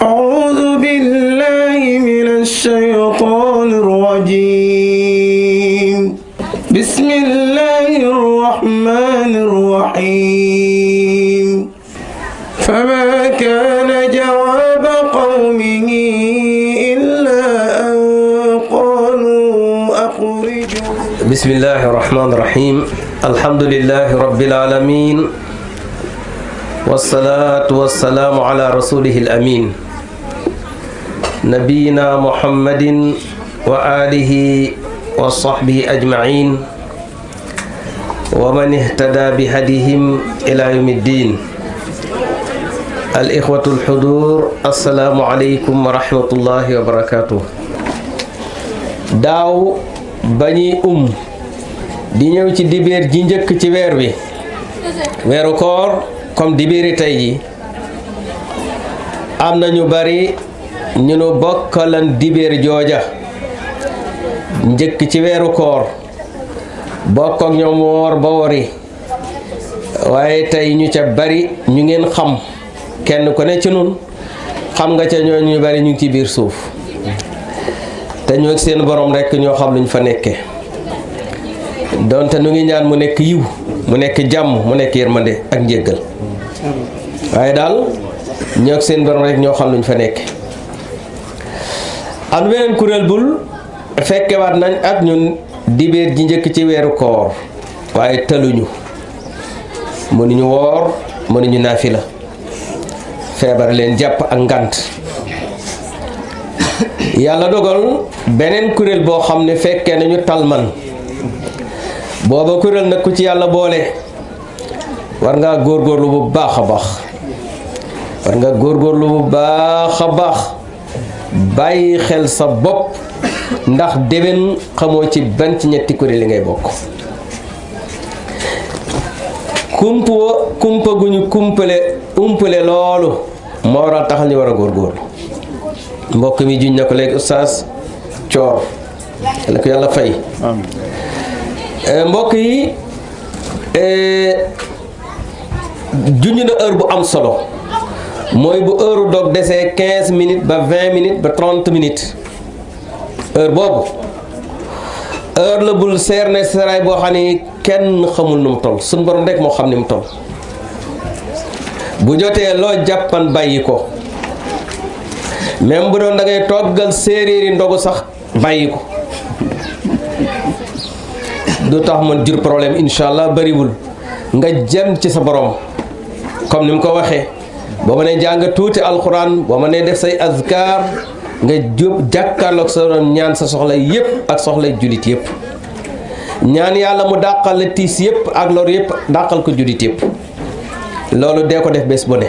أعوذ بالله من الشيطان الرجيم بسم الله الرحمن الرحيم فما كان جواب قومه إلا أن قالوا أخرجوا. بسم الله الرحمن الرحيم الحمد لله رب العالمين والصلاة والسلام على رسوله الأمين نبينا محمد وآله وصحبه أجمعين ومن اهتدى بهديهم إلى يوم الدين. الإخوة الحضور السلام عليكم ورحمة الله وبركاته. daaw bañuy di ñëw ci dibeer ji njëkk ci weer wi weeru koor comme dibeeri tey ji am na ñu bari ñu nu bokkalan dibeer jooja njëkk ci weeru koor bokk ak ñoom woor ba wori waaye tey ñu ca bari ñu ngeen xam kenn ku ne ci nun xam nga ca ñoo ñu bari ñu ngi ci biir suuf te ñu ak seen borom rekk ñoo xam luñ fa nekke donte nu ngi ñaan mu nekk yiw mu nekk jàmm mu nekk yërmande ak njéggal waaye daal ñoo ak seen borom rekk ñoo xam luñ fa nekke am beneen kuréel bul fekkewaat nañ ak ñun dibeer ji njëkk ci weeru koor waaye tëluñu mënuñu woor mënuñu naafila feebar leen jàpp ak ngant yàlla dogal beneen kuréel boo xam ne fekkee nañu talman booba kuréel nag ku ci yàlla boole war ngaa góorgóorlu bu baax a baax war nga góorgóorlu bu baax a baax bàyyi xel sa bopp ndax déwén xamoo ci ban ci ñetti kuréel yi ngay bokk kumpa gu ñu umpale loolu moo waral taxal ñu war a góorgóorlu mbokk mi juñ na ko léegi oustaz Coor la ko yàlla fay mbokk yi juñ na heure bu am solo mooy bu heure doog desee 15 minutes ba 20 minutes ba 30 minutes heure boobu heure la bul seer ne seeraay boo xam ne kenn xamul nu mu toll suñ borom rek moo xam ni mu toll bu jotee loo jàppan bàyyi ko même bu doon da ngay toggal séeréeri ndogu sax bàyyi ko du tax man jur problème incha allah bariwul nga jëm ci sa borom comme ni mu ko waxee boo ma nee jàng tuuti alxuraan boo ma nee def say azkar nga jub jàkkaarloog sa borom ñaan sa soxla yépp ak soxlay jullit yépp ñaan yàlla mu dàqal la tiis yépp ak lor yépp dàqal ko jullit yépp loolu dee ko def bés bu ne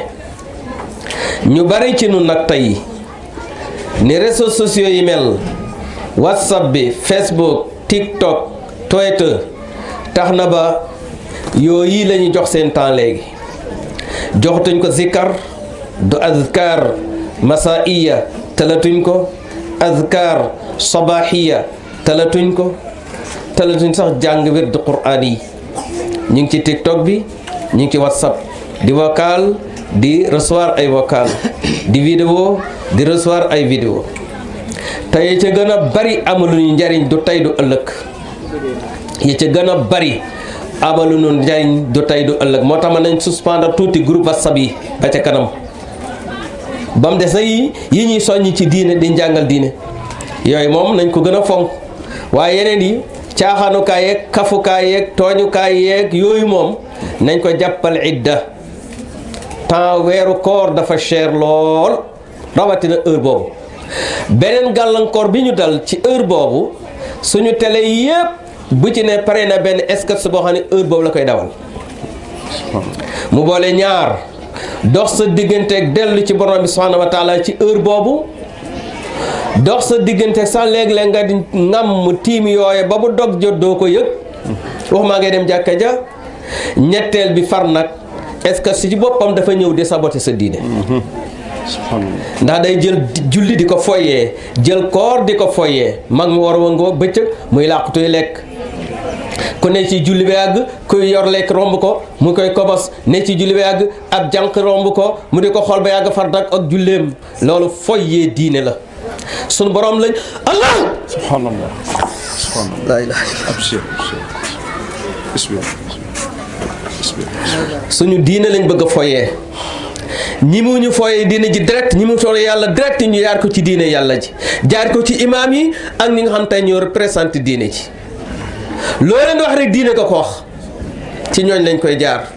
ñu bari ci nun nag tey ni réseaux sociaux yi mel whatsapp bi facebook tiktok Twitter tax na ba yooyu la ñu jox seen temps léegi joxtuñ ko zikkar du azkar masaiya talatuñ ko azkar sabahiya talatuñ ko talatuñ sax jàng wird quraan yi ñu ngi ci tiktok bi ñu ngi ci whatsapp di vocal di recevoir ay vocal di vidéo di recevoir ay vidéo tey ca gën a bari amaluñu njariñ du tey du ëllëg yi ca gën a bari amaluñu njariñ du tey du ëllëg moo tax ma nañ suspendre tuuti groupe whatsapp yi ba ca kanam ba mu des na yi ñuy soññ ci diine di njàngal diine yooyu moom nañ ko gën a fonk waaye yeneen yi caaxaanukaay yeeg kafukaay yeeg tooñukaay yeeg yooyu moom nañ ko jàppal idda temps weeru koor dafa cher lool rawatina heure boobu beneen gàllankoor bi ñu dal ci heure boobu suñu télé yépp bu ci ne pare na benn sketch boo xam ne heure boobu la koy dawal mu boole ñaar dox sa digganteeg dellu ci borom bi subhanahu wa taala ci heure boobu dox sa digganteeg sax léeg-léeg nga di ngam mu tiim yooye ba bu dog jot doo ko yëg wax maa ngay dem jàkka ja ñetteel bi far nag est-ce que si ci boppam dafa ñëw di saboter sa diine ndax day jël julli di ko foyee jël koor di ko foyee mag mi war a wangoo bëccëg muy làqutuy lekk ku ne ci julli ba yàgg kuy yor lekk romb ko mu koy kobos ne ci julli ba yàgg ab jànq romb ko mu di ko xool ba yàgg far dak ak julleem loolu foyee diine la sunu borom lañ allah subhanallah subhanallah la ilaha abshir bismillah suñu diine lañ bëgg a foyee ñi mu ñu foyee diine ji direct ñi mu toll yàlla direct ñu jaar ko ci diine yàlla ji jaar ko ci imaam yi ak ñi nga xam tey ñoo représenté diine ji loo leen wax rek diine ko ko wax ci ñooñ lañ koy jaar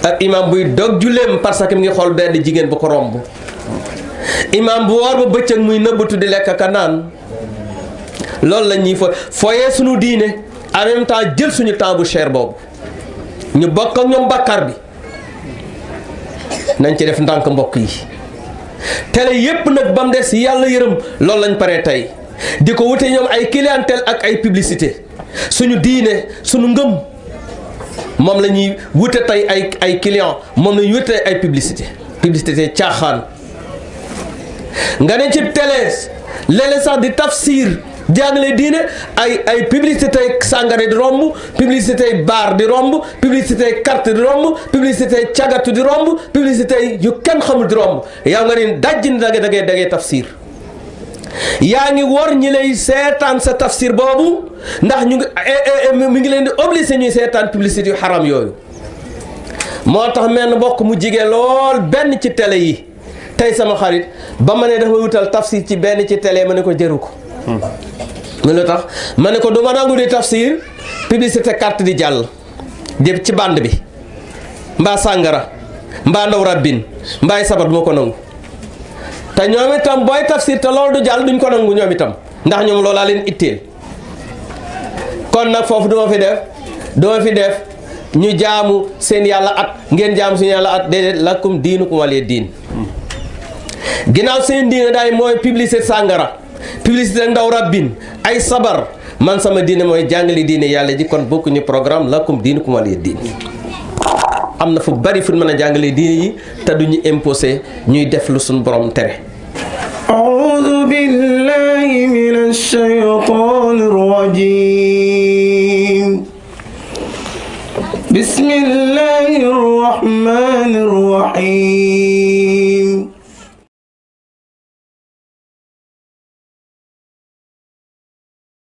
ak imaam buy dog julleem parce que mi ngi xool benn jigéen bu ko romb imaam bu woor ba bëccëg muy nëbbatu di lekk ka naan loolu la ñuy foyee suñu diine en même temps jël suñu temps bu cher boobu ñu bokk ak ñoom bàkkaar bi nañ ci def ndànk mbokk yi télé yépp nag ba mu des yàlla yërëm loolu lañ paree tey di ko wute ñoom ay clientèle ak ay publicité suñu diine suñu ngëm moom la ñuy wute tey ay client moom la ñuy wute ay publicité caaxaan nga ne ci télé léeg-léeg sax di tafsir jàngale diine ay publicité sàngara di romb publicité bar di romb publicité carte di romb publicité cagatu di romb publicité yu kenn xamul di romb yow nga ni dajji ni da ngay tafsir yaa ngi wor ñi lay seetaan sa tafsir boobu ndax ñu ngi mi ngi leen di obligé ñuy seetaan publicité yu xaram yooyu moo tax menn mbokk mu jige lool benn ci télé yi tey sama xarit ba ma ne dafa wutal tafsir ci benn ci télé ma ne ko jëru ko mu lu tax ma ne ko du ma nangu di tafsir publicité carte di jàll di ci bande bi mbaa sàngara mbaa ndaw rabbin mbaay sabat du ma ko nangu te ñoom itam booy tafsir te loolu du jàll duñ ko nangu ñoom itam ndax ñoom loolaa leen itteel kon nag foofu duma fi def ñu jaamu seen yàlla at ngeen jaamu seen yàlla at déedéet lakum diinukum waliya diin ginnaaw seen diine daay mooy publicité sàngara publicité ndaw rabbin ay sabar man sama diine mooy jàngale diine yàlla ji kon bokkuñu programme lakum diinukum waliya diin am na fu bari fu mën a jàngale diine yi te duñu imposé ñuy def lu suñu borom tere. أعوذ بالله من الشيطان الرجيم بسم الله الرحمن